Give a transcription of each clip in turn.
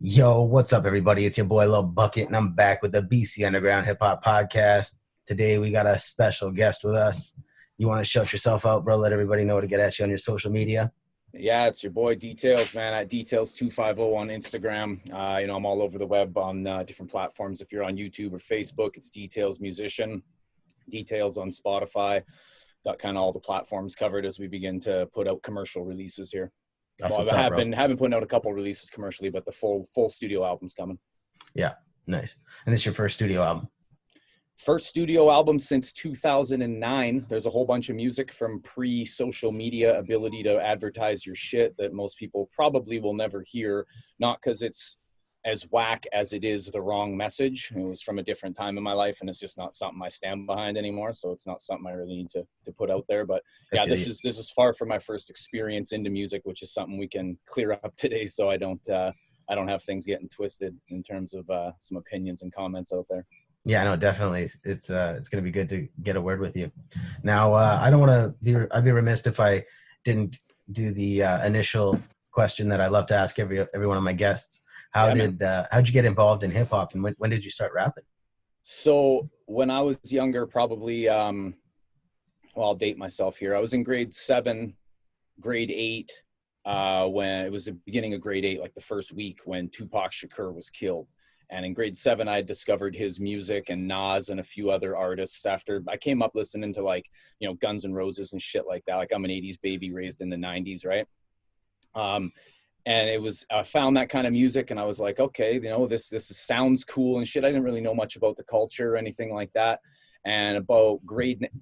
Yo, what's up, everybody? It's your boy Lil Bukkit, and I'm back with the BC Underground Hip Hop Podcast. Today, we got a special guest with us. You want to shout yourself out, bro? Let everybody know to get at you on your social media. Yeah, it's your boy Details, man, at Details250 on Instagram. I'm all over the web on different platforms. If you're on YouTube or Facebook, it's Details Musician. Details on Spotify. Got kind of all the platforms covered as we begin to put out commercial releases here. That's Well, what's I up, have bro. been putting out a couple releases commercially, but the full studio album's coming. Yeah, nice. And this is your first studio album? First studio album since 2009. There's a whole bunch of music from pre-social media ability to advertise your shit that most people probably will never hear, not because it's as whack as it is the wrong message. It was from a different time in my life, and it's just not something I stand behind anymore, so it's not something I really need to put out there. But yeah, this is far from my first experience into music, which is something we can clear up today, so I don't have things getting twisted in terms of some opinions and comments out there. Yeah, no, definitely. It's going to be good to get a word with you. Now, I don't want to be. I'd be remiss if I didn't do the initial question that I love to ask every one of my guests. How'd you get involved in hip hop, and when did you start rapping? So when I was younger, probably, well, I'll date myself here. I was in grade 7, grade 8, when it was the beginning of grade 8, like the first week when Tupac Shakur was killed. And in grade 7, I discovered his music and Nas and a few other artists after I came up listening to Guns N' Roses and shit like that. Like I'm an 80s baby raised in the 90s, right? And it was, I found that kind of music and I was like, okay, this sounds cool and shit. I didn't really know much about the culture or anything like that. And about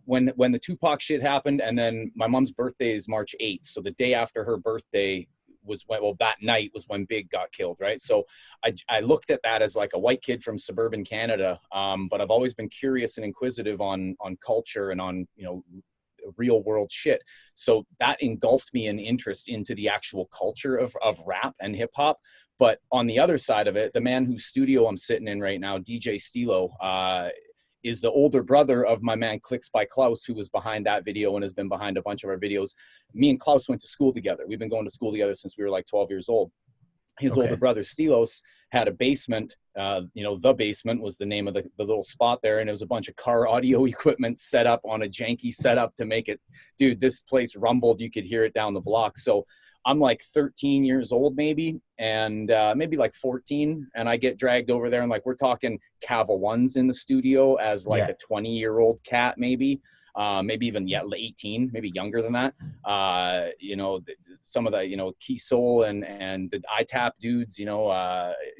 when the Tupac shit happened, and then my mom's birthday is March 8th. So the day after her birthday that night was when Big got killed, right? So I looked at that as like a white kid from suburban Canada, but I've always been curious and inquisitive on culture and on, real world shit. So that engulfed me in interest into the actual culture of rap and hip hop. But on the other side of it, the man whose studio I'm sitting in right now, DJ Stilo, is the older brother of my man Clicks by Klaus, who was behind that video and has been behind a bunch of our videos. Me and Klaus went to school together. We've been going to school together since we were like 12 years old. His older brother Stilos had a basement. The basement was the name of the little spot there, and it was a bunch of car audio equipment set up on a janky setup to make it. Dude, this place rumbled. You could hear it down the block. So I'm like 13 years old maybe, and maybe like 14, and I get dragged over there, and like we're talking Cava Ones in the studio as like a 20-year-old cat maybe. Maybe even 18, maybe younger than that. Some of the Key Soul and the ITAP dudes,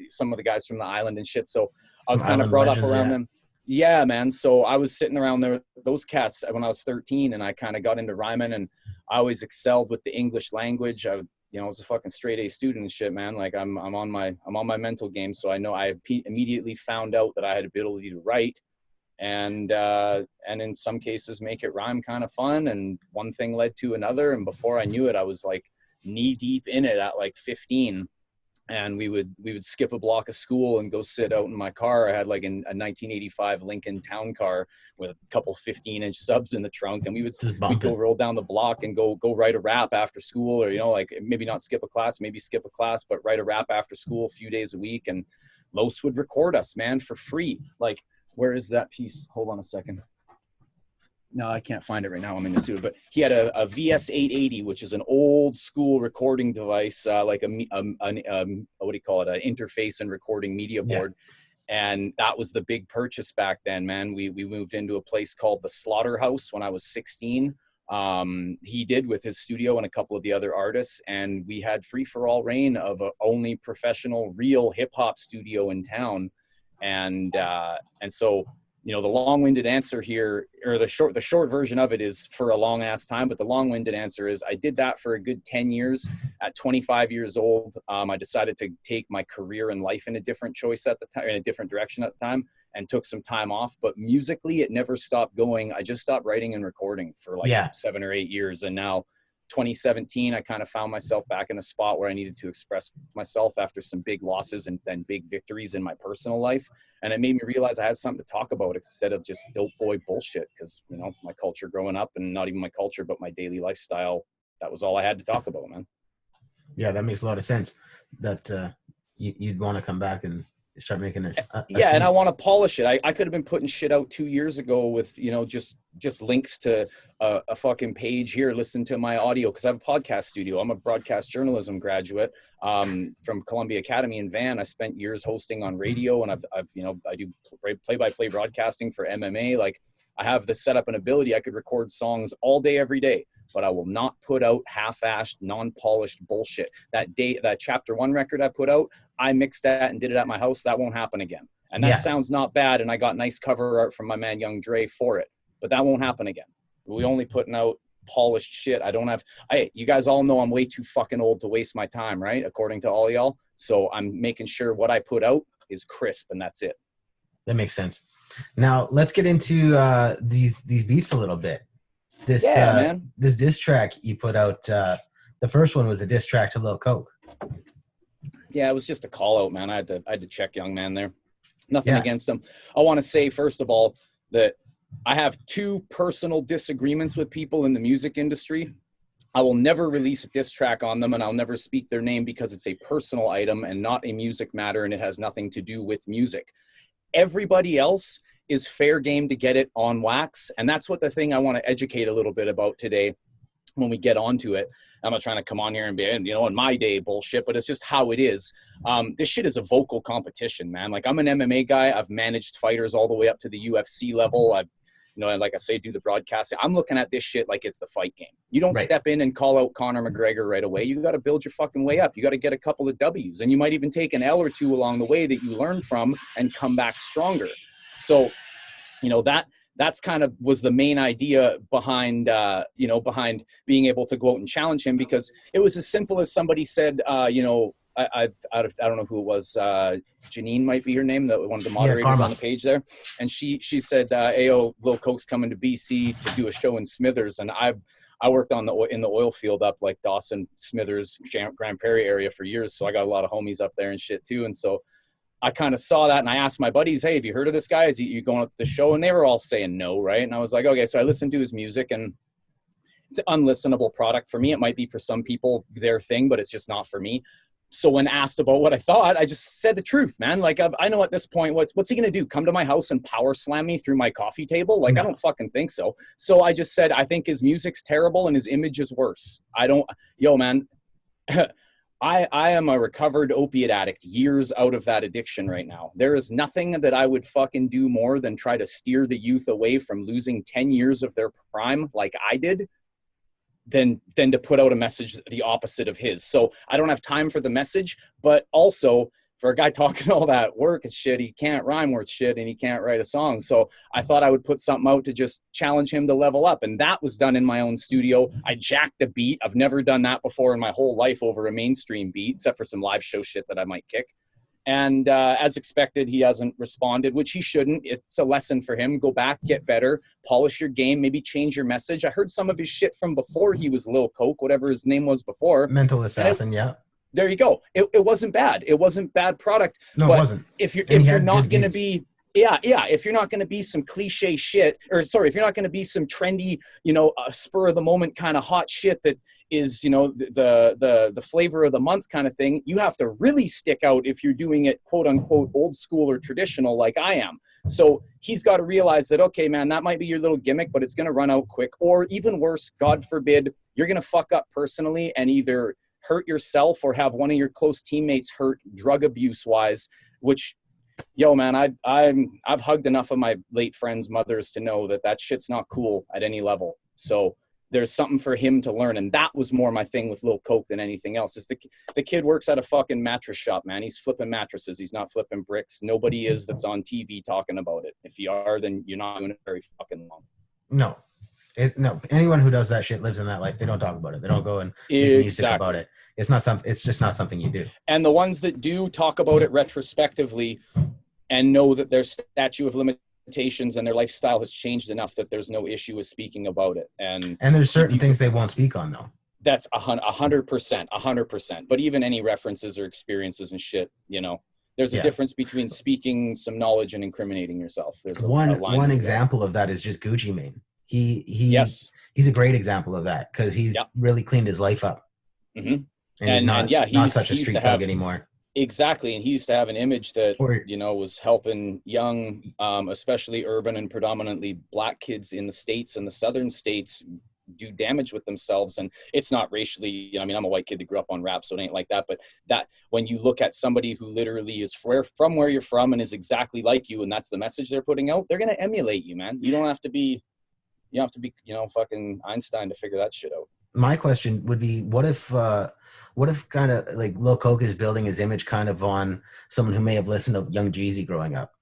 some of the guys from the island and shit. So I was kind of brought up around them. Yeah, man. So I was sitting around there, those cats when I was 13, and I kind of got into rhyming, and I always excelled with the English language. I was a fucking straight A student and shit, man. Like I'm on my mental game. So I know I immediately found out that I had ability to write. And in some cases make it rhyme kind of fun, and one thing led to another, and before I knew it I was like knee deep in it at like 15, and we would skip a block of school and go sit out in my car. I had like a 1985 Lincoln Town car with a couple 15-inch subs in the trunk, and we'd go roll down the block and go write a rap after school, or like maybe not skip a class, maybe skip a class, but write a rap after school a few days a week. And Los would record us, man, for free. Like, where is that piece? Hold on a second. No, I can't find it right now. I'm in the studio. But he had a VS880, which is an old school recording device, like what do you call it? An interface and recording media board. Yeah. And that was the big purchase back then, man. We moved into a place called the Slaughterhouse when I was 16. He did with his studio and a couple of the other artists, and we had free for all reign of a only professional, real hip hop studio in town. And so, the long-winded answer here, or the short version of it is for a long ass time, but the long-winded answer is I did that for a good 10 years. At 25 years old, I decided to take my career and life in a different choice at the time, in a different direction at the time, and took some time off. But musically, it never stopped going. I just stopped writing and recording for 7 or 8 years. And now 2017, I kind of found myself back in a spot where I needed to express myself after some big losses and then big victories in my personal life. And it made me realize I had something to talk about instead of just dope boy bullshit. Because, my culture growing up, and not even my culture, but my daily lifestyle, that was all I had to talk about, man. Yeah, that makes a lot of sense. That you'd want to come back and start making it. Yeah, and I want to polish it. I could have been putting shit out 2 years ago with, you know, just links to a fucking page here. Listen to my audio, because I have a podcast studio. I'm a broadcast journalism graduate from Columbia Academy in Van. I spent years hosting on radio, and I've you know, I do play-by-play broadcasting for MMA. Like, I have the setup and ability. I could record songs all day, every day, but I will not put out half-assed, non-polished bullshit. That chapter 1 record I put out, I mixed that and did it at my house. That won't happen again. And that sounds not bad. And I got nice cover art from my man, Young Dre, for it, but that won't happen again. We only putting out polished shit. You guys all know I'm way too fucking old to waste my time, right? According to all y'all. So I'm making sure what I put out is crisp, and that's it. That makes sense. Now let's get into these beefs a little bit. This diss track you put out, the first one was a diss track to Lil Coke. Yeah, it was just a call out, man. I had to check Young Man there. Nothing against him. I want to say, first of all, that I have 2 personal disagreements with people in the music industry. I will never release a diss track on them, and I'll never speak their name, because it's a personal item and not a music matter, and it has nothing to do with music. Everybody else is fair game to get it on wax, and that's what the thing I want to educate a little bit about today when we get onto it. I'm not trying to come on here and be, you know, in my day bullshit, but it's just how it is. This shit is a vocal competition, man. Like, I'm an MMA guy. I've managed fighters all the way up to the UFC level. I've, you know, and like I say, do the broadcasting. I'm looking at this shit like it's the fight game. You don't step in and call out Conor McGregor right away. You got to build your fucking way up. You got to get a couple of W's, and you might even take an L or 2 along the way that you learn from and come back stronger. So, you know, that's kind of was the main idea behind, you know, behind being able to go out and challenge him, because it was as simple as somebody said, you know, I don't know who it was. Janine might be her name, one of the moderators on the page there. And she said, "Ayo, Lil Coke's coming to BC to do a show in Smithers." And I worked in the oil field up like Dawson, Smithers, Grand Prairie area for years. So I got a lot of homies up there and shit too. And so I kind of saw that, and I asked my buddies, "Hey, have you heard of this guy? Is you going up to the show?" And they were all saying no, right? And I was like, okay. So I listened to his music, and it's an unlistenable product for me. It might be for some people their thing, but it's just not for me. So when asked about what I thought, I just said the truth, man. Like, I know at this point, what's he going to do? Come to my house and power slam me through my coffee table? Like, no. I don't fucking think so. So I just said, I think his music's terrible and his image is worse. Yo, man, I am a recovered opiate addict, years out of that addiction right now. There is nothing that I would fucking do more than try to steer the youth away from losing 10 years of their prime like I did, than to put out a message the opposite of his. So I don't have time for the message, but also for a guy talking all that work and shit, he can't rhyme worth shit and he can't write a song. So I thought I would put something out to just challenge him to level up. And that was done in my own studio. I jacked the beat. I've never done that before in my whole life over a mainstream beat, except for some live show shit that I might kick. And as expected, he hasn't responded, which he shouldn't. It's a lesson for him. Go back, get better, polish your game, maybe change your message. I heard some of his shit from before he was Lil Coke, whatever his name was before. Mental Assassin, yeah. There you go. It wasn't bad. It wasn't bad product. No, but it wasn't. If you're not going to be, if you're not going to be some cliche shit, if you're not going to be some trendy, spur of the moment kind of hot shit that is, the flavor of the month kind of thing, you have to really stick out if you're doing it, quote unquote, old school or traditional like I am. So he's got to realize that, okay, man, that might be your little gimmick, but it's going to run out quick. Or even worse, God forbid, you're going to fuck up personally and either hurt yourself or have one of your close teammates hurt drug abuse wise, which, yo, man, I've hugged enough of my late friends' mothers to know that shit's not cool at any level. So there's something for him to learn. And that was more my thing with Lil Coke than anything else. Is the kid works at a fucking mattress shop, man. He's flipping mattresses. He's not flipping bricks. Nobody is that's on TV talking about it. If you are, then you're not doing it very fucking long. No. Anyone who does that shit lives in that life. They don't talk about it. They don't go and make music about it. It's just not something you do. And the ones that do talk about it retrospectively and know that their statute of limitations and their lifestyle has changed enough that there's no issue with speaking about it. And there's certain things they won't speak on though. That's 100%. But even any references or experiences and shit, there's a difference between speaking some knowledge and incriminating yourself. There's one example of that is just Gucci Mane. He's a great example of that because he's really cleaned his life up. Mm-hmm. And he's not such a street thug anymore. Exactly. And he used to have an image that, Or you know, was helping young, especially urban and predominantly black kids in the States and the southern states do damage with themselves. And it's not racially, you know, I mean, I'm a white kid that grew up on rap, so it ain't like that. But that when you look at somebody who literally is from where you're from and is exactly like you, and that's the message they're putting out, they're going to emulate you, man. You don't have to be, you fucking Einstein to figure that shit out. my question would be, what if kind of like Lil Coke is building his image kind of on someone who may have listened to Young Jeezy growing up?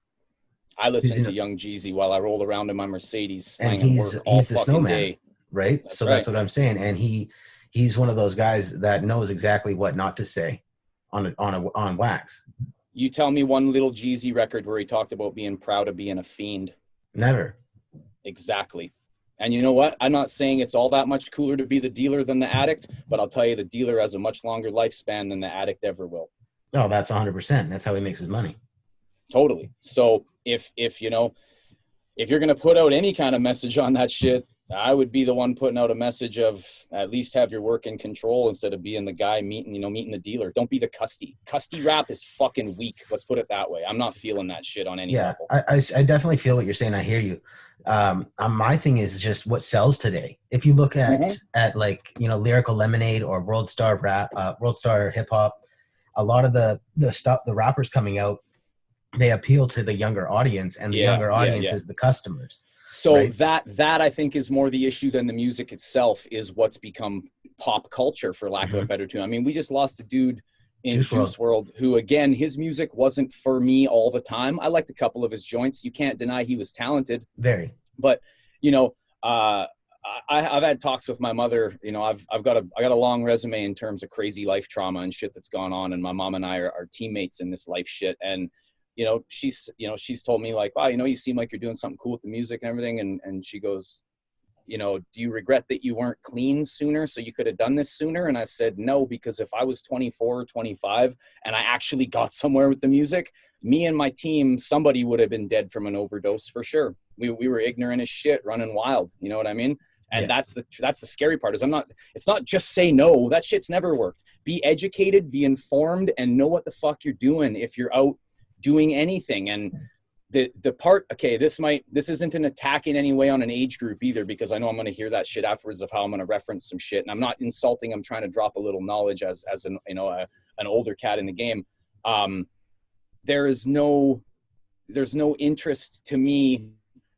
I listen to Young Jeezy while I roll around in my Mercedes and slanging work all he's the fucking snowman, day. right? That's So right. that's what I'm saying. And he's one of those guys that knows exactly what not to say on wax. You tell me one Lil Jeezy record where he talked about being proud of being a fiend. Never. Exactly. And you know what? I'm not saying it's all that much cooler to be the dealer than the addict, but I'll tell you the dealer has a much longer lifespan than the addict ever will. Oh, that's 100%. That's how he makes his money. Totally. So if you're going to put out any kind of message on that shit, I would be the one putting out a message of at least have your work in control instead of being the guy meeting the dealer. Don't be the custy. Custy rap is fucking weak. Let's put it that way. I'm not feeling that shit on any level. I definitely feel what you're saying. I hear you. My thing is just what sells today. If you look at like, you know, Lyrical Lemonade or World Star Rap, World Star Hip Hop, a lot of the stuff, the rappers coming out, they appeal to the younger audience, and the younger audience is the customers. So right? that I think is more the issue than the music itself, is what's become pop culture, for lack of a better term. I mean, we just lost a dude in Juice WRLD who, again, his music wasn't for me all the time. I liked a couple of his joints. You can't deny he was talented. Very. But, you know, I've had talks with my mother. You know, I got a long resume in terms of crazy life trauma and shit that's gone on. And my mom and I are teammates in this life shit. And, you know, she's told me like, wow, you know, you seem like you're doing something cool with the music and everything. And she goes, you know, do you regret that you weren't clean sooner so you could have done this sooner? And I said, no, because if I was 24 or 25 and I actually got somewhere with the music, me and my team, somebody would have been dead from an overdose for sure. We were ignorant as shit, running wild. You know what I mean? And that's the scary part, is it's not just say no. That shit's never worked. Be educated, be informed, and know what the fuck you're doing if you're out doing anything. And the part, okay, this isn't an attack in any way on an age group either, because I know I'm going to hear that shit afterwards of how I'm going to reference some shit, and I'm not insulting. I'm trying to drop a little knowledge as an, you know, an older cat in the game. There's no interest to me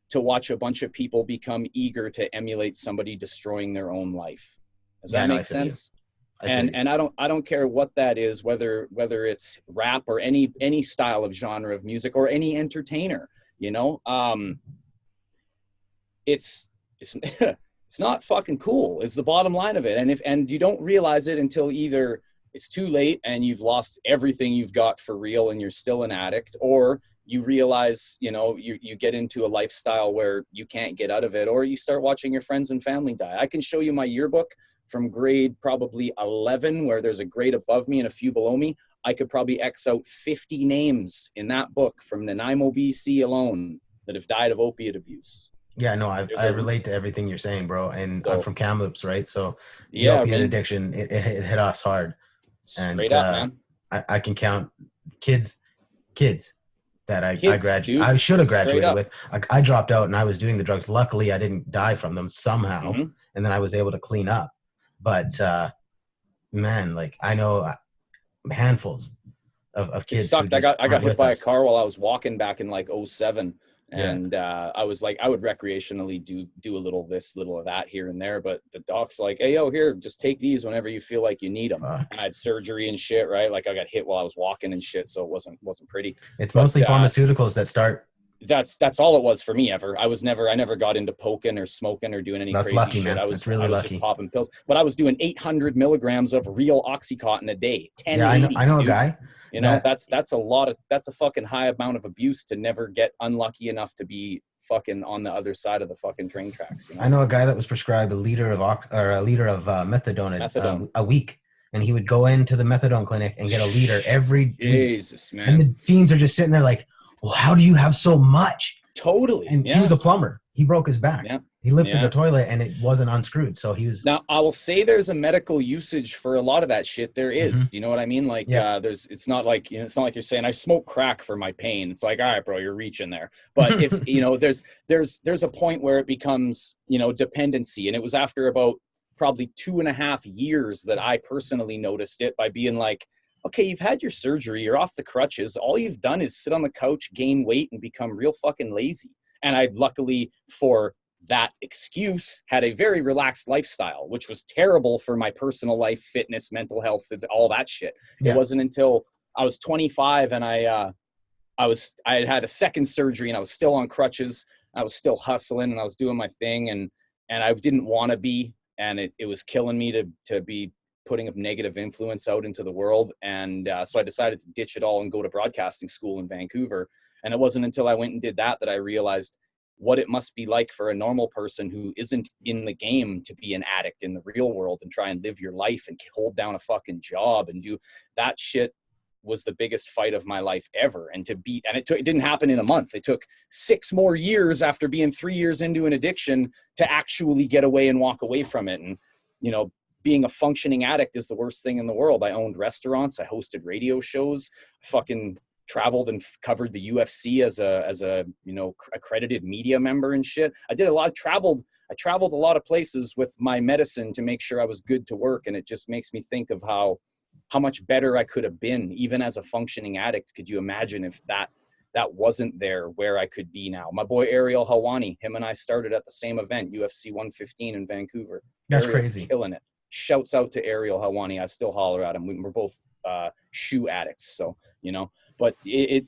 to watch a bunch of people become eager to emulate somebody destroying their own life. Does that make sense? And I don't care what that is, whether it's rap or any style of genre of music or any entertainer, you know, it's it's not fucking cool is the bottom line of it. And you don't realize it until either it's too late and you've lost everything you've got for real and you're still an addict, or you realize, you know, you get into a lifestyle where you can't get out of it, or you start watching your friends and family die. I can show you my yearbook from grade probably 11, where there's a grade above me and a few below me. I could probably X out 50 names in that book from Nanaimo, BC alone that have died of opiate abuse. Yeah, no, I relate to everything you're saying, bro. And I'm from Kamloops, right? So the opiate addiction, it hit us hard. Straight up, man. I can count kids that I should have graduated with. I dropped out and I was doing the drugs. Luckily, I didn't die from them somehow. And then I was able to clean up. But man, like I know handfuls of kids. It sucked. I got hit by a car while I was walking back in like 2007. And I was like, I would recreationally do a little this, little of that here and there. But the doc's like, hey, yo, here, just take these whenever you feel like you need them. And I had surgery and shit, right? Like I got hit while I was walking and shit. So it wasn't pretty. It's mostly pharmaceuticals that start. That's all it was for me ever. I never got into poking or smoking or doing any crazy shit. Man. I was really lucky. Just popping pills, but I was doing 800 milligrams of real Oxycontin a day. 10. Yeah, I know a guy. You know, that's a fucking high amount of abuse to never get unlucky enough to be fucking on the other side of the fucking train tracks. You know? I know a guy that was prescribed a liter of methadone a week. And he would go into the methadone clinic and get a liter every Jesus, week. Man. And the fiends are just sitting there like, well, how do you have so much? Totally. And he was a plumber. He broke his back. Yeah. He lifted the toilet and it wasn't unscrewed. So he was. Now, I will say there's a medical usage for a lot of that shit. There is. You know what I mean? Like, it's not like, it's not like you're saying I smoke crack for my pain. It's like, all right, bro, you're reaching there. But if, there's a point where it becomes, dependency. And it was after about probably 2.5 years that I personally noticed it by being like, okay, you've had your surgery, you're off the crutches. All you've done is sit on the couch, gain weight, and become real fucking lazy. And I luckily, for that excuse, had a very relaxed lifestyle, which was terrible for my personal life, fitness, mental health, all that shit. It wasn't until I was 25 and I had a second surgery and I was still on crutches. I was still hustling and I was doing my thing and I didn't want to be, and it was killing me to be putting a negative influence out into the world. And so I decided to ditch it all and go to broadcasting school in Vancouver. And it wasn't until I went and did that I realized what it must be like for a normal person who isn't in the game to be an addict in the real world and try and live your life and hold down a fucking job and do that shit. Was the biggest fight of my life ever. And it didn't happen in a month. It took 6 more years after being 3 years into an addiction to actually get away and walk away from it. And, being a functioning addict is the worst thing in the world. I owned restaurants. I hosted radio shows, fucking traveled and covered the UFC as a accredited media member and shit. I did a lot of traveled. I traveled a lot of places with my medicine to make sure I was good to work. And it just makes me think of how much better I could have been, even as a functioning addict. Could you imagine if that wasn't there, where I could be now? My boy Ariel Helwani, him and I started at the same event, UFC 115 in Vancouver. That's Ariel's crazy. Killing it. Shouts out to Ariel Helwani. I still holler at him. We're both shoe addicts, so but I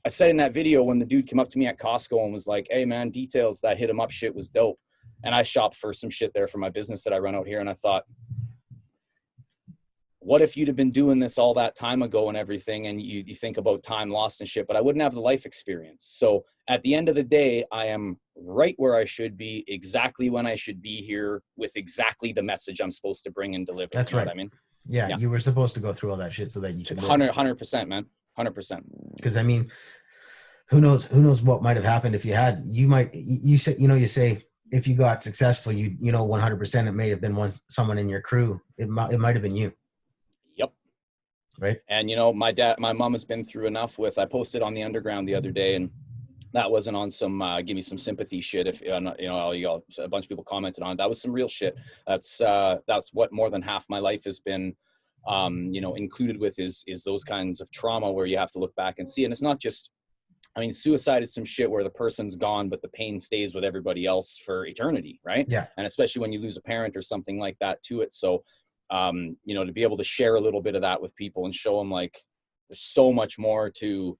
said in that video, when the dude came up to me at Costco and was like, hey man, details, that hit him up shit was dope. And I shop for some shit there for my business that I run out here. And I thought, what if you'd have been doing this all that time ago and everything, and you think about time lost and shit, but I wouldn't have the life experience. So at the end of the day, I am right where I should be, exactly when I should be here, with exactly the message I'm supposed to bring and deliver. That's right. What I mean? Yeah, you were supposed to go through all that shit so that you could 100%, man. 100%. Because I mean, who knows what might have happened if you say if you got successful, 100% it may have been someone in your crew. It might have been you. Yep. Right. And my mom has been through enough I posted on the Underground the other day, and that wasn't on some give me some sympathy shit. If a bunch of people commented on it, that was some real shit. That's what more than half my life has been included with is those kinds of trauma where you have to look back and see. And it's not just, suicide is some shit where the person's gone, but the pain stays with everybody else for eternity, right? Yeah. And especially when you lose a parent or something like that to it. So to be able to share a little bit of that with people and show them like there's so much more to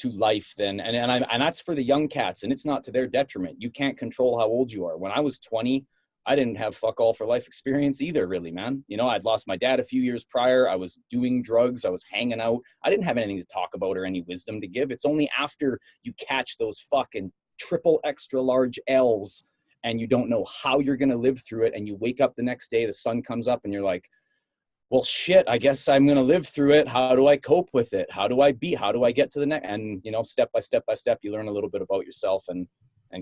life than, and that's for the young cats, and it's not to their detriment. You can't control how old you are. When I was 20, I didn't have fuck all for life experience either, really, man. I'd lost my dad a few years prior. I was doing drugs. I was hanging out. I didn't have anything to talk about or any wisdom to give. It's only after you catch those fucking triple extra large L's and you don't know how you're going to live through it, and you wake up the next day, the sun comes up, and you're like, well, shit, I guess I'm going to live through it. How do I cope with it? How do I get to the next? And, step by step by step, you learn a little bit about yourself and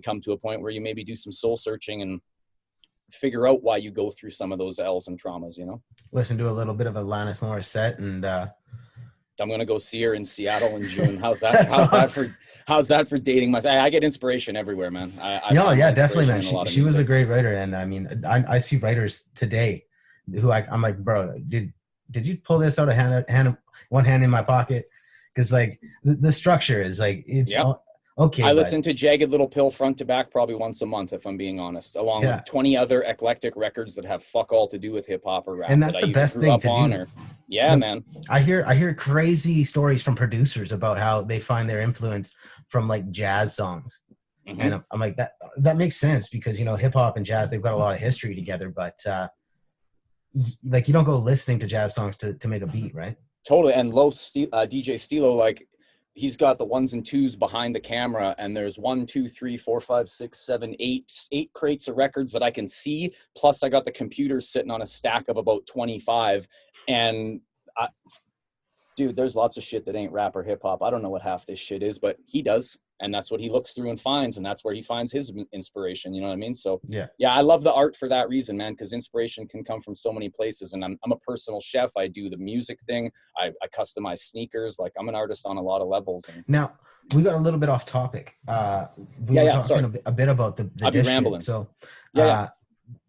come to a point where you maybe do some soul searching and figure out why you go through some of those L's and traumas, Listen to a little bit of Alanis Morissette, and I'm going to go see her in Seattle in June. How's that for dating myself? I get inspiration everywhere, man. Definitely, man. She was a great writer. And I see writers today who I'm like, bro, did you pull this out of one hand in my pocket? Because like the structure is like, it's okay. I listen to Jagged Little Pill front to back probably once a month, if I'm being honest, along with 20 other eclectic records that have fuck all to do with hip hop or rap. And that's the best thing to do. Man. I hear crazy stories from producers about how they find their influence from like jazz songs. Mm-hmm. And I'm like, that makes sense because, hip hop and jazz, they've got a lot of history together, but like you don't go listening to jazz songs to make a beat, right? Totally. And DJ Stilo, like he's got the 1s and 2s behind the camera, and there's 1, 2, 3, 4, 5, 6, 7, 8 crates of records that I can see. Plus I got the computer sitting on a stack of about 25, and Dude, there's lots of shit that ain't rap or hip hop. I don't know what half this shit is, but he does. And that's what he looks through and finds. And that's where he finds his inspiration. You know what I mean? So Yeah. yeah, I love the art for that reason, man, because inspiration can come from so many places. And I'm a personal chef. I do the music thing. I customize sneakers. Like, I'm an artist on a lot of levels. And Now, we got a little bit off topic. We were talking a bit about the I'll be dish rambling. shit. So, Yeah.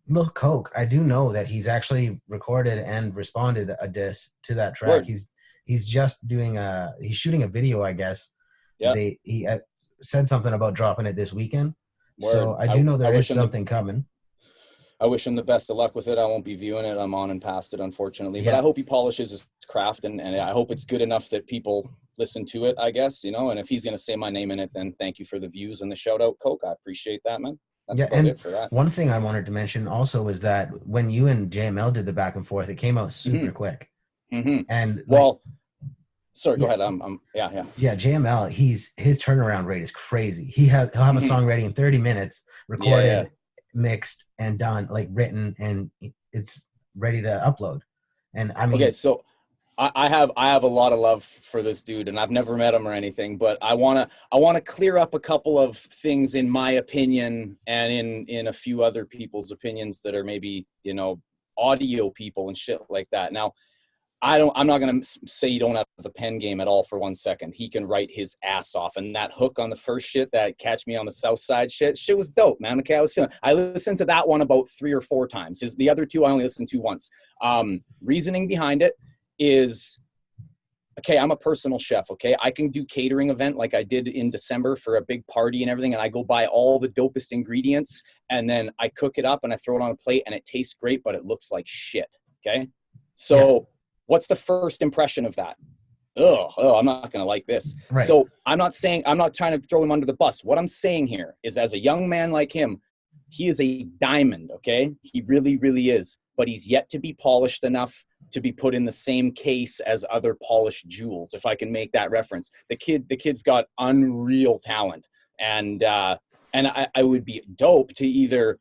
Lil Coke, I do know that he's actually recorded and responded a diss to that track. Word. He's just doing he's shooting a video, I guess. Yeah. He said something about dropping it this weekend. Word. So I do know there is something coming. I wish him the best of luck with it. I won't be viewing it. I'm on and past it, unfortunately. But Yeah. I hope he polishes his craft, and I hope it's good enough that people listen to it, I guess, you know. And if he's going to say my name in it, then thank you for the views and the shout out, Coke. I appreciate that, man. That's about it for that. One thing I wanted to mention also was that when you and JML did the back and forth, it came out super quick. Mm-hmm. And well, sorry, go ahead. Yeah. JML, his turnaround rate is crazy. He'll have a song ready in 30 minutes, recorded, mixed, and done, like written, and it's ready to upload. And I mean, okay, so I have a lot of love for this dude, and I've never met him or anything, but I wanna clear up a couple of things in my opinion and in a few other people's opinions that are maybe, you know, audio people and shit like that. Now, I'm not going to say you don't have the pen game at all for 1 second. He can write his ass off. And that hook on the first shit, that Catch Me on the South Side shit was dope, man. Okay, I listened to that one about 3 or 4 times. The other 2 I only listened to once. Reasoning behind it is, okay, I'm a personal chef, okay? I can do catering event like I did in December for a big party and everything, and I go buy all the dopest ingredients, and then I cook it up and I throw it on a plate, and it tastes great, but it looks like shit, okay? So what's the first impression of that? I'm not going to like this. Right. So I'm not trying to throw him under the bus. What I'm saying here is, as a young man like him, he is a diamond, okay? He really, really is. But he's yet to be polished enough to be put in the same case as other polished jewels, if I can make that reference. The kid's got unreal talent. And I would be dope to either,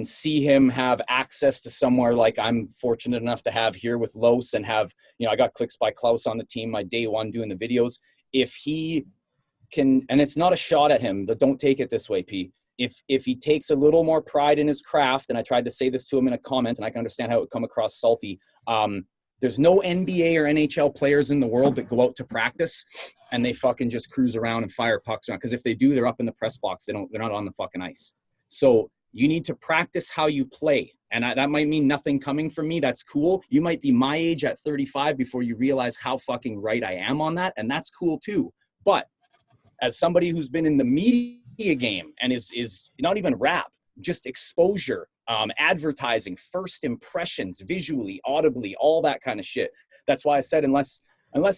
see him have access to somewhere like I'm fortunate enough to have here with Los, and have, you know, I got Clicks by Klaus on the team, my day one doing the videos. If he can, and it's not a shot at him, but don't take it this way, P. If he takes a little more pride in his craft, and I tried to say this to him in a comment, and I can understand how it would come across salty. There's no NBA or NHL players in the world that go out to practice and they fucking just cruise around and fire pucks around. Because if they do, they're up in the press box. They're not on the fucking ice. So you need to practice how you play. And that might mean nothing coming from me. That's cool. You might be my age at 35 before you realize how fucking right I am on that. And that's cool too. But as somebody who's been in the media game and is not even rap, just exposure, advertising, first impressions, visually, audibly, all that kind of shit. That's why I said, unless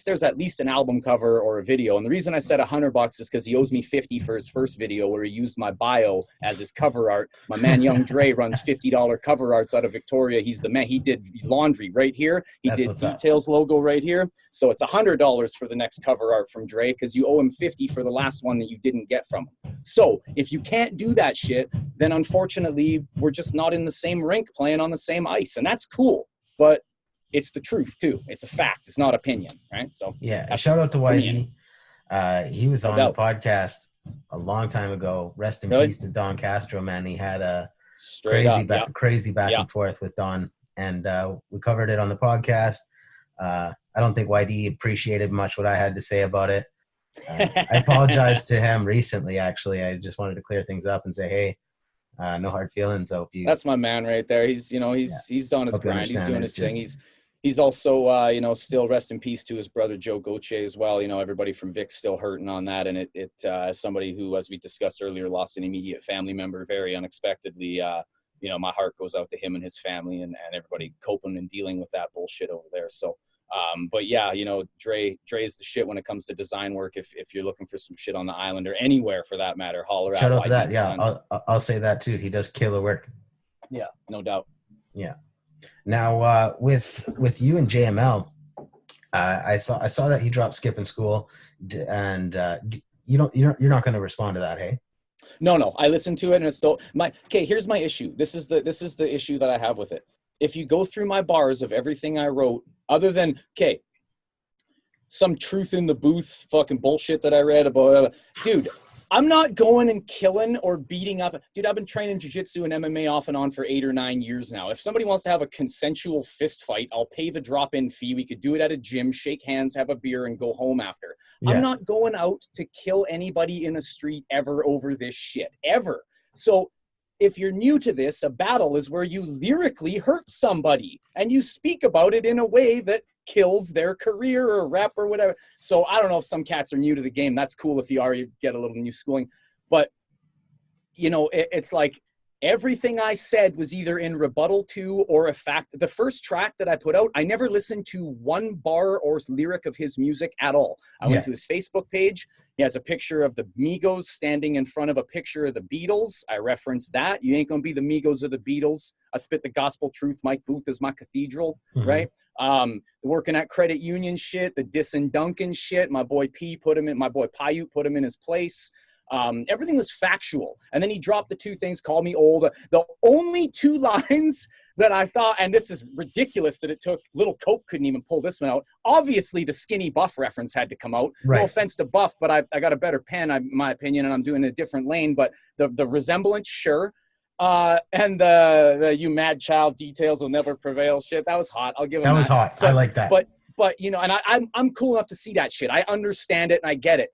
there's at least an album cover or a video. And the reason I said $100 is because he owes me 50 for his first video where he used my bio as his cover art. My man, Young Dre, runs $50 cover arts out of Victoria. He's the man. He did laundry right here. He did Details logo right here. So it's $100 for the next cover art from Dre, because you owe him 50 for the last one that you didn't get from him. So if you can't do that shit, then unfortunately we're just not in the same rink playing on the same ice. And that's cool. But it's the truth too. It's a fact. It's not opinion, right? So yeah, shout out to YD. He was on the podcast a long time ago. Rest in peace to Don Castro, man. He had a crazy back and forth with Don, and we covered it on the podcast. I don't think YD appreciated much what I had to say about it. I apologized to him recently, actually. I just wanted to clear things up and say, hey, no hard feelings. That's my man right there. He's on his grind. He's doing his thing. He's also, still rest in peace to his brother, Joe Goche, as well. Everybody from Vic's still hurting on that. And as somebody who, as we discussed earlier, lost an immediate family member very unexpectedly, my heart goes out to him and his family and everybody coping and dealing with that bullshit over there. So, but yeah, Dre's the shit when it comes to design work. If you're looking for some shit on the island or anywhere for that matter, holler at. Shout out to that. Yeah, I'll say that too. He does killer work. Yeah, no doubt. Yeah. Now, with you and JML, I saw that he dropped Skipping School, and you're not going to respond to that, hey? No. I listened to it, and it's still here's my issue. This is the issue that I have with it. If you go through my bars of everything I wrote, other than some truth in the booth fucking bullshit that I read about. Dude, I'm not going and killing or beating up. Dude, I've been training jiu-jitsu and MMA off and on for 8 or 9 years now. If somebody wants to have a consensual fist fight, I'll pay the drop-in fee. We could do it at a gym, shake hands, have a beer, and go home after. Yeah. I'm not going out to kill anybody in a street ever over this shit, ever. So if you're new to this, a battle is where you lyrically hurt somebody and you speak about it in a way that kills their career or rep or whatever. So I don't know if some cats are new to the game. That's cool if you are, you get a little new schooling. But, you know, it's like everything I said was either in rebuttal to or a fact. The first track that I put out, I never listened to one bar or lyric of his music at all. I went to his Facebook page. He has a picture of the Migos standing in front of a picture of the Beatles. I referenced that. You ain't going to be the Migos or the Beatles. I spit the gospel truth. Mike Booth is my cathedral, right? The working at credit union shit, the Dissin Duncan shit. My boy my boy Paiute put him in his place. Everything was factual. And then he dropped the two things, called me old. The only two lines that I thought, and this is ridiculous that it took, Lil Coke couldn't even pull this one out. Obviously, the Skinny Buff reference had to come out. Right. No offense to Buff, but I got a better pen, in my opinion, and I'm doing a different lane. But the resemblance, sure. And the you mad child, details will never prevail shit. That was hot. I'll give him that. That was hot. I like that. But you know, and I'm cool enough to see that shit. I understand it and I get it.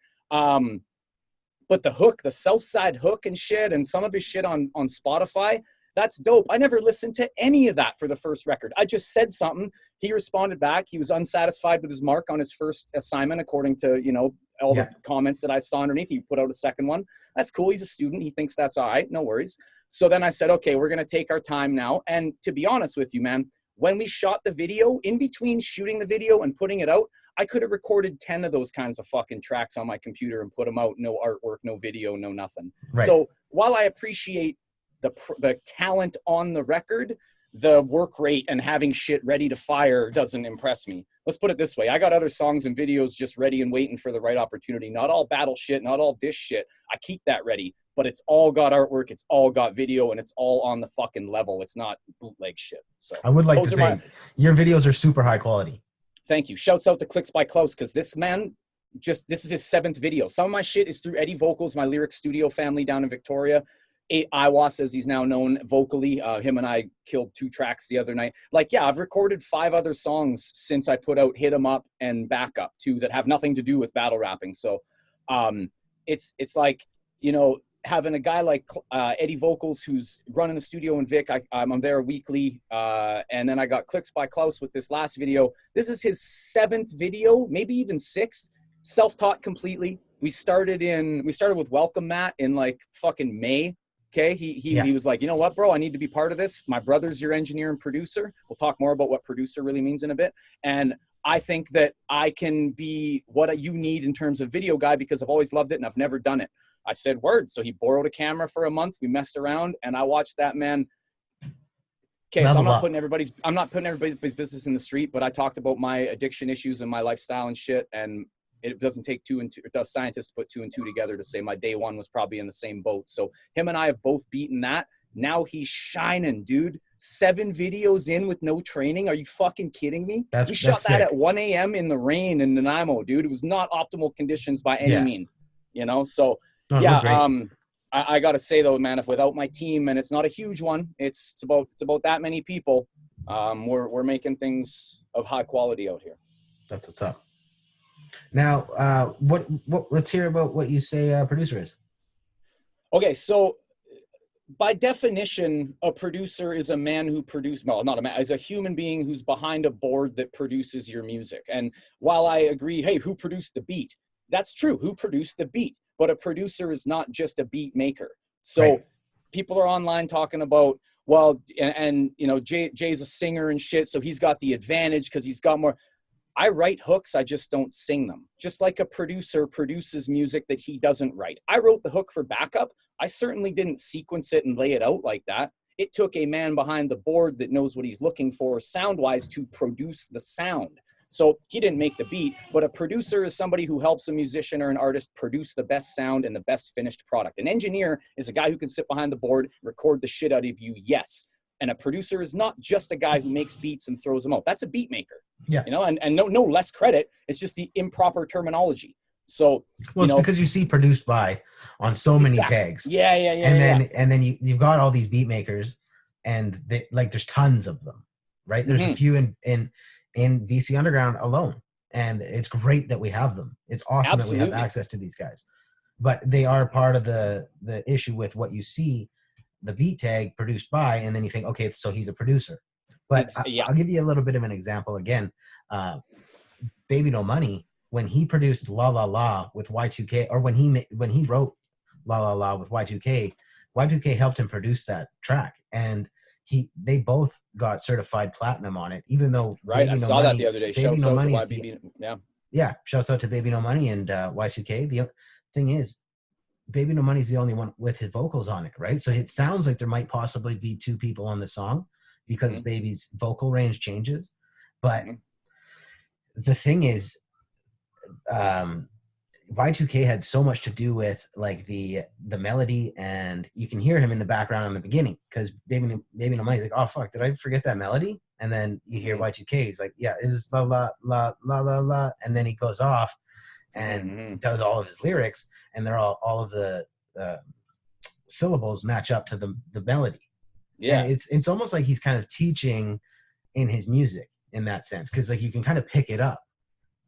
But the hook, the Southside hook and shit, and some of his shit on Spotify, that's dope. I never listened to any of that for the first record. I just said something. He responded back. He was unsatisfied with his mark on his first assignment, according to, you know, all the comments that I saw underneath. He put out a second one. That's cool. He's a student. He thinks that's all right. No worries. So then I said, okay, we're going to take our time now. And to be honest with you, man, when we shot the video, in between shooting the video and putting it out, I could have recorded 10 of those kinds of fucking tracks on my computer and put them out. No artwork, no video, no nothing. Right. So while I appreciate the talent on the record, the work rate and having shit ready to fire doesn't impress me. Let's put it this way. I got other songs and videos just ready and waiting for the right opportunity. Not all battle shit, not all dish shit. I keep that ready, but it's all got artwork. It's all got video, and it's all on the fucking level. It's not bootleg shit. So I would like to say your videos are super high quality. Thank you. Shouts out to Clicks by Klaus, because this man, this is his 7th video. Some of my shit is through Eddie Vocals, my lyric studio family down in Victoria. Iwas, as he's now known vocally. Him and I killed 2 tracks the other night. Like, yeah, I've recorded 5 other songs since I put out Hit 'Em Up and Backup, too, that have nothing to do with battle rapping. So it's like, you know, having a guy like Eddie Vocals, who's running the studio in Vic. I'm there weekly. And then I got Clicks by Klaus with this last video. This is his 7th video, maybe even 6th. Self-taught completely. We started with Welcome Matt in like fucking May. Okay, he was like, you know what, bro, I need to be part of this. My brother's your engineer and producer. We'll talk more about what producer really means in a bit. And I think that I can be what you need in terms of video guy, because I've always loved it and I've never done it. I said word. So he borrowed a camera for a month. We messed around and I watched that man. Okay, so I'm not putting everybody's business in the street, but I talked about my addiction issues and my lifestyle and shit. And it doesn't take 2 and 2. It does scientists to put 2 and 2 together to say my day one was probably in the same boat. So him and I have both beaten that. Now he's shining, dude. 7 videos in with no training. Are you fucking kidding me? We shot that at 1 a.m. in the rain in Nanaimo, dude. It was not optimal conditions by any mean, you know? So I got to say though, man, if without my team, and it's not a huge one, it's about that many people, we're making things of high quality out here. That's what's up. Now, what let's hear about what you say a producer is. Okay, so by definition, a producer is a man who produces, well, not a man, is a human being who's behind a board that produces your music. And while I agree, hey, who produced the beat? That's true, who produced the beat? But a producer is not just a beat maker. So people are online talking about, well, and you know, Jay's a singer and shit, so he's got the advantage because he's got more. I write hooks, I just don't sing them. Just like a producer produces music that he doesn't write. I wrote the hook for Backup. I certainly didn't sequence it and lay it out like that. It took a man behind the board that knows what he's looking for sound-wise to produce the sound. So he didn't make the beat, but a producer is somebody who helps a musician or an artist produce the best sound and the best finished product. An engineer is a guy who can sit behind the board, record the shit out of you, yes. And a producer is not just a guy who makes beats and throws them out. That's a beat maker. Yeah. You know, and no less credit. It's just the improper terminology. So, well, it's because you see produced by on so many tags. Yeah. And then you've got all these beat makers, and they, like, there's tons of them, right? There's a few in BC Underground alone, and it's great that we have them. It's awesome that we have access to these guys, but they are part of the issue with what you see, the beat tag produced by, and then you think, okay, so he's a producer. But I'll give you a little bit of an example again. Baby No Money, when he produced La La La with Y2K, or when he wrote La La La with Y2K, Y2K helped him produce that track, and they both got certified platinum on it, even though Baby I saw that the other day. Shouts out to YBB. Shouts out to Baby No Money and Y2K. The thing is, Baby No Money is the only one with his vocals on it, right? So it sounds like there might possibly be two people on the song because Baby's vocal range changes, but the thing is, Y2K had so much to do with like the melody, and you can hear him in the background in the beginning because Baby No Money's like, oh fuck, did I forget that melody? And then you hear Y2K, he's like, yeah, it was la la la la la la, and then he goes off and does all of his lyrics, and they're all of the syllables match up to the melody. Yeah, and it's almost like he's kind of teaching in his music in that sense, because like you can kind of pick it up,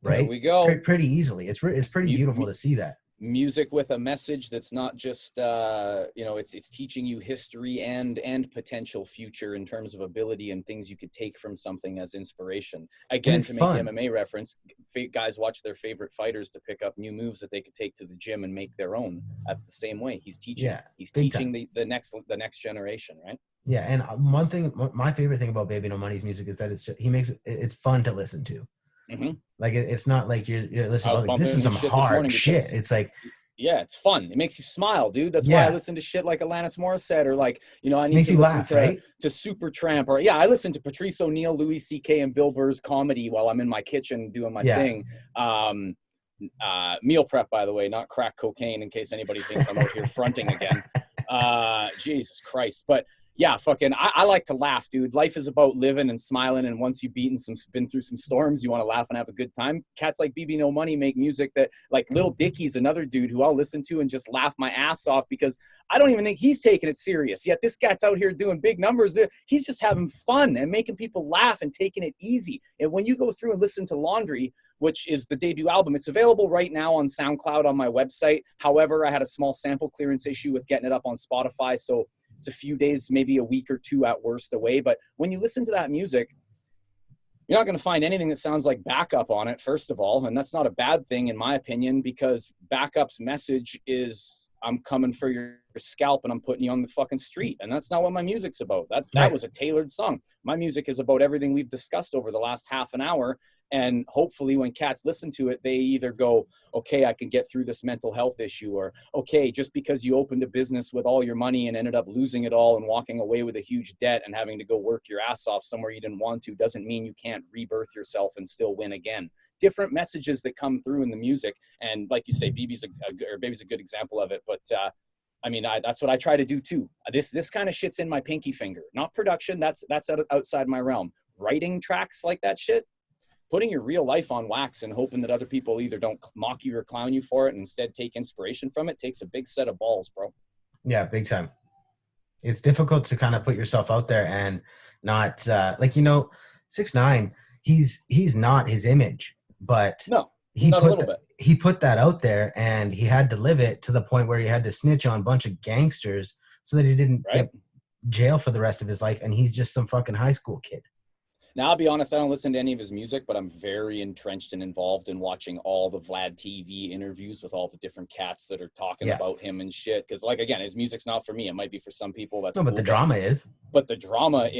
right? There we go. Pretty easily. It's pretty beautiful to see that. Music with a message that's not just it's teaching you history and potential future in terms of ability and things you could take from something as inspiration. Again, to make the MMA reference, guys watch their favorite fighters to pick up new moves that they could take to the gym and make their own. That's the same way he's teaching. Yeah, he's teaching the next generation, right? Yeah, and one thing, my favorite thing about Baby No Money's music is that it's fun to listen to. Like it's not like you're listening to, like, this is some hard shit. It's like, yeah, it's fun. It makes you smile, dude. That's why I listen to shit like Alanis Morissette, or like, I need to listen to Supertramp, or I listen to Patrice O'Neal, Louis C.K. and Bill Burr's comedy while I'm in my kitchen doing my thing. Meal prep, by the way, not crack cocaine, in case anybody thinks I'm out here fronting again. Jesus Christ. But yeah, fucking, I like to laugh, dude. Life is about living and smiling, and once you've been through some storms, you want to laugh and have a good time. Cats like BB No Money make music that, like Lil Dicky's another dude who I'll listen to and just laugh my ass off, because I don't even think he's taking it serious. Yet this cat's out here doing big numbers. He's just having fun and making people laugh and taking it easy. And when you go through and listen to Laundry, which is the debut album, it's available right now on SoundCloud on my website. However, I had a small sample clearance issue with getting it up on Spotify, so it's a few days, maybe a week or two at worst away. But when you listen to that music, you're not going to find anything that sounds like Backup on it, first of all. And that's not a bad thing, in my opinion, because Backup's message is, I'm coming for your scalp and I'm putting you on the fucking street. And that's not what my music's about. That was a tailored song. My music is about everything we've discussed over the last half an hour. And hopefully when cats listen to it, they either go, okay, I can get through this mental health issue, or, okay, just because you opened a business with all your money and ended up losing it all and walking away with a huge debt and having to go work your ass off somewhere you didn't want to, doesn't mean you can't rebirth yourself and still win again. Different messages that come through in the music. And like you say, Baby's a good example of it. But that's what I try to do too. This kind of shit's in my pinky finger. Not production. That's outside my realm. Writing tracks like that shit. Putting your real life on wax and hoping that other people either don't mock you or clown you for it and instead take inspiration from it takes a big set of balls, bro. Yeah, big time. It's difficult to kind of put yourself out there and not 6ix9ine. He's not his image, but no, not a little bit. He put that out there and he had to live it to the point where he had to snitch on a bunch of gangsters so that he didn't get jail for the rest of his life. And he's just some fucking high school kid. Now, I'll be honest, I don't listen to any of his music, but I'm very entrenched and involved in watching all the Vlad TV interviews with all the different cats that are talking about him and shit. Because, like, again, his music's not for me. It might be for some people. That's but the drama is. But the drama,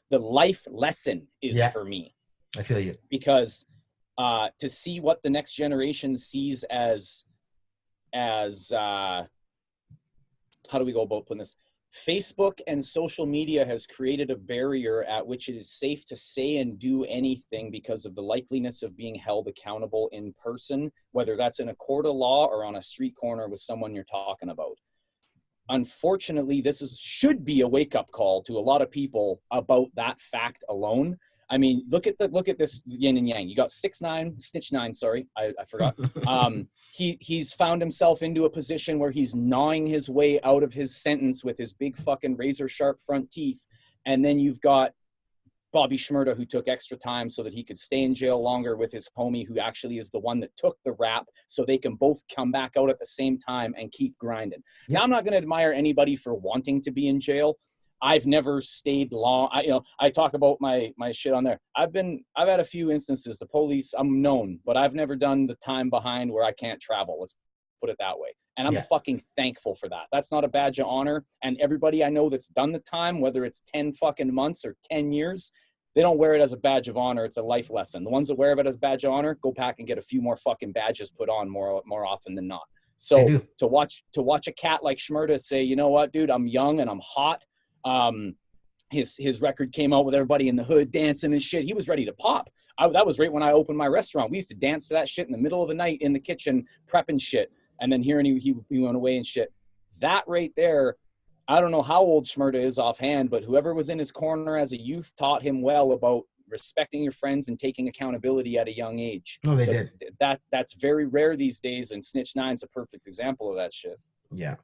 the life lesson is for me. I feel you. Because to see what the next generation sees as how do we go about putting this? Facebook and social media has created a barrier at which it is safe to say and do anything because of the likeliness of being held accountable in person, whether that's in a court of law or on a street corner with someone you're talking about. unfortunately, should be a wake-up call to a lot of people about that fact alone. I mean, look at this yin and yang. You got 6ix9ine, Snitch 9, sorry, I forgot. He's found himself into a position where he's gnawing his way out of his sentence with his big fucking razor sharp front teeth. And then you've got Bobby Shmurda, who took extra time so that he could stay in jail longer with his homie, who actually is the one that took the rap, so they can both come back out at the same time and keep grinding. Yep. Now, I'm not going to admire anybody for wanting to be in jail. I've never stayed long. I talk about my shit on there. I've had a few instances. The police, I'm known, but I've never done the time behind where I can't travel. Let's put it that way. And I'm fucking thankful for that. That's not a badge of honor. And everybody I know that's done the time, whether it's 10 fucking months or 10 years, they don't wear it as a badge of honor. It's a life lesson. The ones that wear it as a badge of honor, go back and get a few more fucking badges put on more often than not. So to watch a cat like Shmurda say, you know what, dude, I'm young and I'm hot. His record came out with everybody in the hood dancing and shit. He was ready to pop. That was right when I opened my restaurant. We used to dance to that shit in the middle of the night in the kitchen, prepping shit. And then hearing he went away and shit. That right there, I don't know how old Shmurda is offhand, but whoever was in his corner as a youth taught him well about respecting your friends and taking accountability at a young age. No, they did. That's very rare these days, and Snitch 9's a perfect example of that shit. Yeah.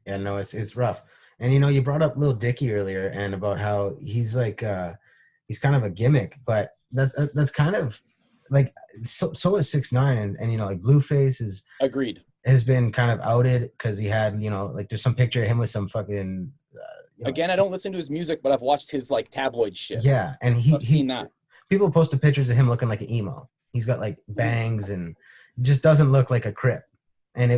Yeah, no, it's rough. And, you brought up Lil Dicky earlier and about how he's like, he's kind of a gimmick, but that's kind of like, so is 6ix9ine and like Blueface is agreed. Has been kind of outed because he had, like there's some picture of him with some fucking, again, I don't listen to his music, but I've watched his like tabloid shit. Yeah. And I've seen that. People posted pictures of him looking like an emo. He's got like bangs and just doesn't look like a Crip. And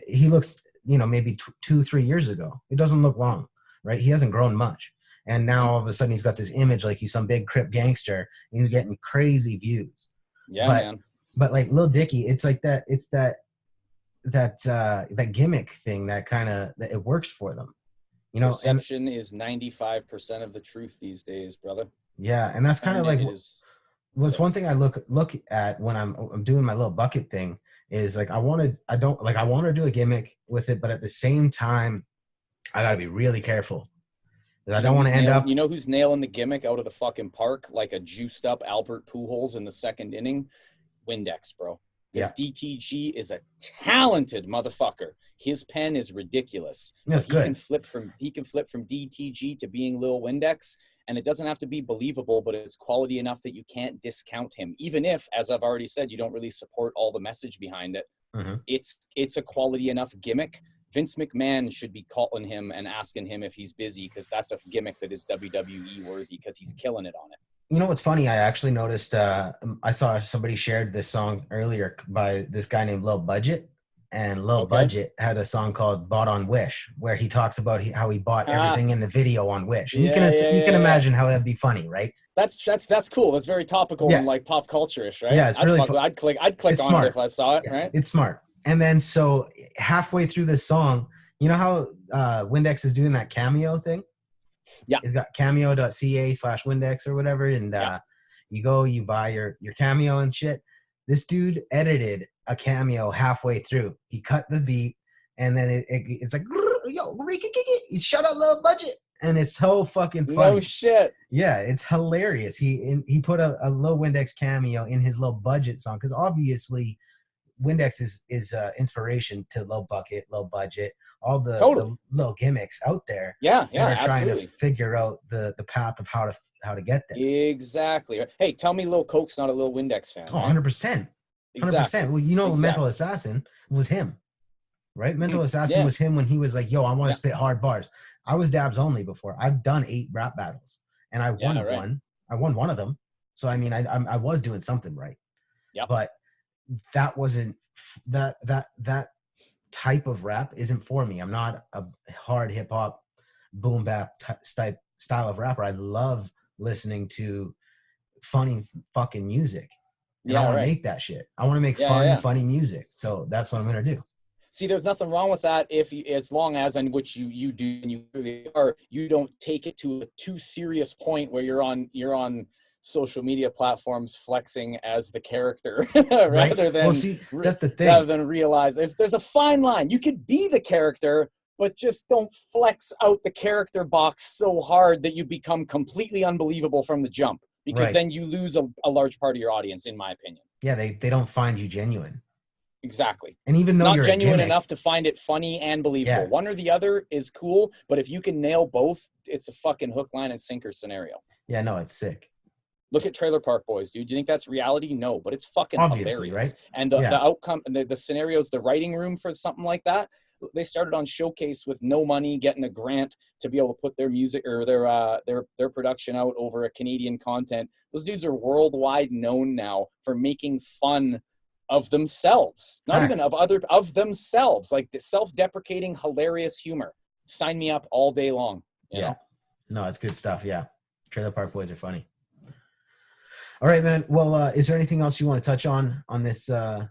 he looks, maybe 2-3 years ago. It doesn't look long, right? He hasn't grown much. And now all of a sudden he's got this image like he's some big Crip gangster and he's getting crazy views. Yeah, man. But like Lil Dicky, it's like that. It's that gimmick thing that kind of it works for them. Perception is 95% of the truth these days, brother. Yeah, and that's kind of like what's one thing I look at when I'm doing my Lil Bukkit thing is like I want to do a gimmick with it, but at the same time I got to be really careful. I don't want to end up. You know who's nailing the gimmick out of the fucking park like a juiced up Albert Pujols in the second inning? Windex, bro. Because DTG is a talented motherfucker. His pen is ridiculous. Yeah, it's good. He can flip from DTG to being Lil Windex, and it doesn't have to be believable, but it's quality enough that you can't discount him. Even if, as I've already said, you don't really support all the message behind it. Mm-hmm. It's a quality enough gimmick. Vince McMahon should be calling him and asking him if he's busy, because that's a gimmick that is WWE worthy, because he's killing it on it. You know what's funny? I actually noticed, I saw somebody shared this song earlier by this guy named Lil Bukkit, and Lil Bukkit had a song called Bought on Wish, where he talks about how he bought everything in the video on Wish. And you can imagine how that'd be funny, right? That's cool. That's very topical and like pop culture-ish, right? Yeah, it's really fun. I'd click on it if I saw it, right? It's smart. And then so halfway through this song, you know how Windex is doing that cameo thing? Yeah. It's got cameo.ca/Windex or whatever. And you buy your cameo and shit. This dude edited a cameo halfway through. He cut the beat and then it's like, yo, shut up, Lil Bukkit. And it's so fucking funny. No shit. Yeah, it's hilarious. He put a Lil Windex cameo in his Lil Bukkit song because obviously Windex is inspiration to Lil Bukkit, Lil Bukkit, all the little gimmicks out there. Yeah, they're trying to figure out the path of how to get there. Exactly. Hey, tell me Lil Coke's not a Lil Windex fan. Oh, 100%. 100%. Well, Mental Assassin was him, right? Mental Assassin was him when he was like, yo, I want to spit hard bars. I was dabs only before. I've done 8 rap battles, and I won one. I won one of them. So, I mean, I was doing something right. Yeah. But that wasn't that type of rap isn't for me. I'm not a hard hip hop boom bap style of rapper. I love listening to funny fucking music. And I want to make that shit. I want to make funny music. So that's what I'm going to do. See, there's nothing wrong with that as long as, in which you do, and you really are, you don't take it to a too serious point where you're on social media platforms flexing as the character rather than that's the thing. Rather than realize there's a fine line. You could be the character, but just don't flex out the character box so hard that you become completely unbelievable from the jump, because then you lose a large part of your audience, in my opinion. Yeah, they don't find you genuine. Exactly. And even though not you're genuine gimmick, enough to find it funny and believable. One or the other is cool, but if you can nail both, it's a fucking hook, line, and sinker scenario. Yeah, no, it's sick. Look at Trailer Park Boys, dude. Do you think that's reality? No, but it's fucking Obviously, hilarious. right? And the outcome, and the scenarios, the writing room for something like that, they started on Showcase with no money, getting a grant to be able to put their music or their production out over a Canadian content. Those dudes are worldwide known now for making fun of themselves, not even of themselves, like self-deprecating, hilarious humor. Sign me up all day long. You know? No, it's good stuff. Yeah. Trailer Park Boys are funny. All right, man. Well, is there anything else you want to touch on this podcast?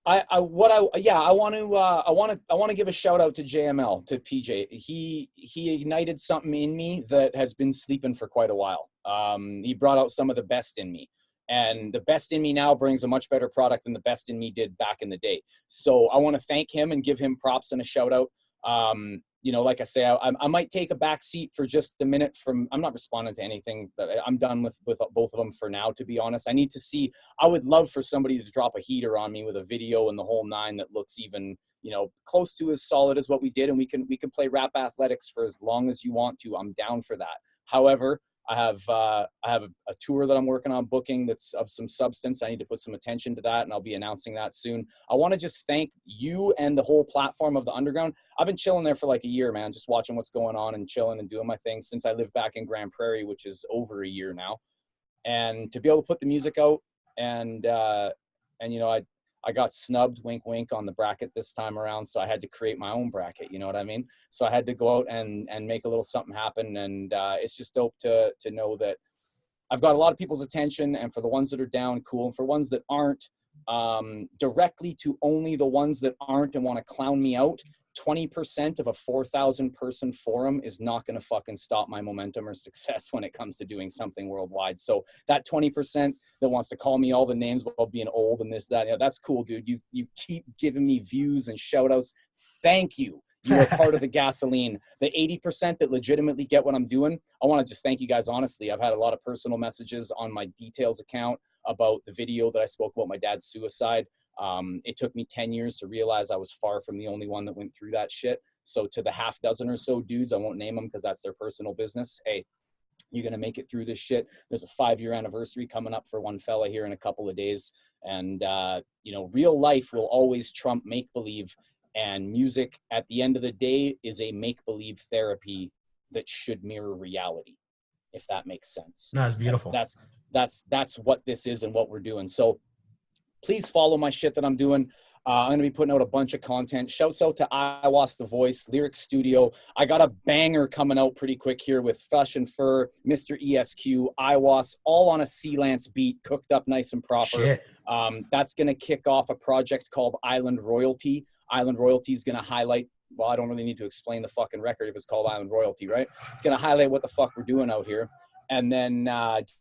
I want to give a shout out to JML, to PJ. He ignited something in me that has been sleeping for quite a while. He brought out some of the best in me. And the best in me now brings a much better product than the best in me did back in the day. So I want to thank him and give him props and a shout out. Like I say, I might take a back seat for just a minute I'm not responding to anything. I'm done with both of them for now, to be honest. I would love for somebody to drop a heater on me with a video and the whole nine that looks even, close to as solid as what we did. And we can play rap athletics for as long as you want to. I'm down for that. However, I have a tour that I'm working on booking that's of some substance. I need to put some attention to that, and I'll be announcing that soon. I want to just thank you and the whole platform of the Underground. I've been chilling there for like a year, man, just watching what's going on and chilling and doing my thing since I lived back in Grand Prairie, which is over a year now. And to be able to put the music out and I got snubbed, wink, wink, on the bracket this time around. So I had to create my own bracket. You know what I mean? So I had to go out and make a little something happen. And it's just dope to know that I've got a lot of people's attention, and for the ones that are down, cool. And for ones that aren't, directly to only the ones that aren't and want to clown me out, 20% of a 4,000 person forum is not going to fucking stop my momentum or success when it comes to doing something worldwide. So that 20% that wants to call me all the names while being old and this, that, that's cool, dude. You keep giving me views and shout outs. Thank you. You are part of the gasoline. The 80% that legitimately get what I'm doing, I want to just thank you guys. Honestly, I've had a lot of personal messages on my details account about the video that I spoke about my dad's suicide. It took me 10 years to realize I was far from the only one that went through that shit. So to the half dozen or so dudes, I won't name them because that's their personal business. Hey, you're going to make it through this shit. There's a 5-year anniversary coming up for one fella here in a couple of days. And, real life will always trump make-believe. And music, at the end of the day, is a make-believe therapy that should mirror reality, if that makes sense. No, it's beautiful. That's what this is and what we're doing. So please follow my shit that I'm doing. I'm going to be putting out a bunch of content. Shouts out to Iwas the Voice, Lyric Studio. I got a banger coming out pretty quick here with Fresh and Fur, Mr. ESQ, Iwas, all on a Sea-Lance beat, cooked up nice and proper. Shit. That's going to kick off a project called Island Royalty. Island Royalty is going to highlight, well, I don't really need to explain the fucking record if it's called Island Royalty, right? It's going to highlight what the fuck we're doing out here. And then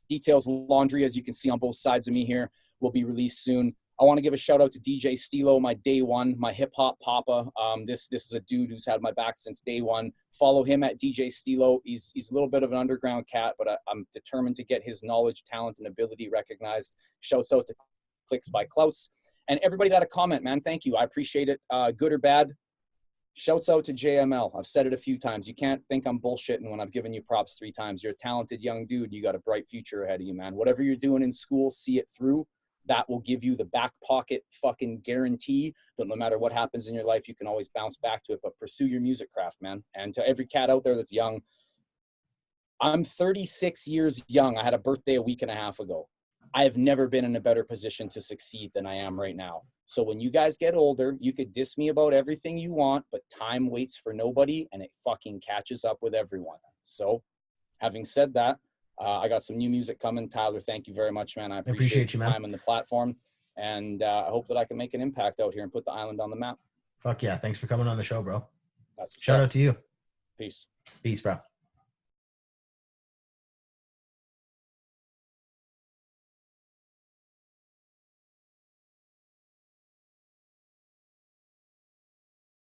Details Laundry, as you can see on both sides of me here, will be released soon. I want to give a shout out to DJ Stilo, my day one, my hip hop papa. This is a dude who's had my back since day one. Follow him at DJ Stilo. He's a little bit of an underground cat, but I'm determined to get his knowledge, talent, and ability recognized. Shouts out to Clicks by Klaus. And everybody that had a comment, man, thank you. I appreciate it, good or bad. Shouts out to JML. I've said it a few times. You can't think I'm bullshitting when I've given you props 3 times. You're a talented young dude. You got a bright future ahead of you, man. Whatever you're doing in school, see it through. That will give you the back pocket fucking guarantee that no matter what happens in your life, you can always bounce back to it. But pursue your music craft, man. And to every cat out there that's young, I'm 36 years young. I had a birthday a week and a half ago. I have never been in a better position to succeed than I am right now. So when you guys get older, you could diss me about everything you want, but time waits for nobody and it fucking catches up with everyone. So having said that, I got some new music coming. Tyler, thank you very much, man. I appreciate your time on the platform. And I hope that I can make an impact out here and put the island on the map. Fuck yeah. Thanks for coming on the show, bro. That's Shout out to you. Peace. Peace, bro.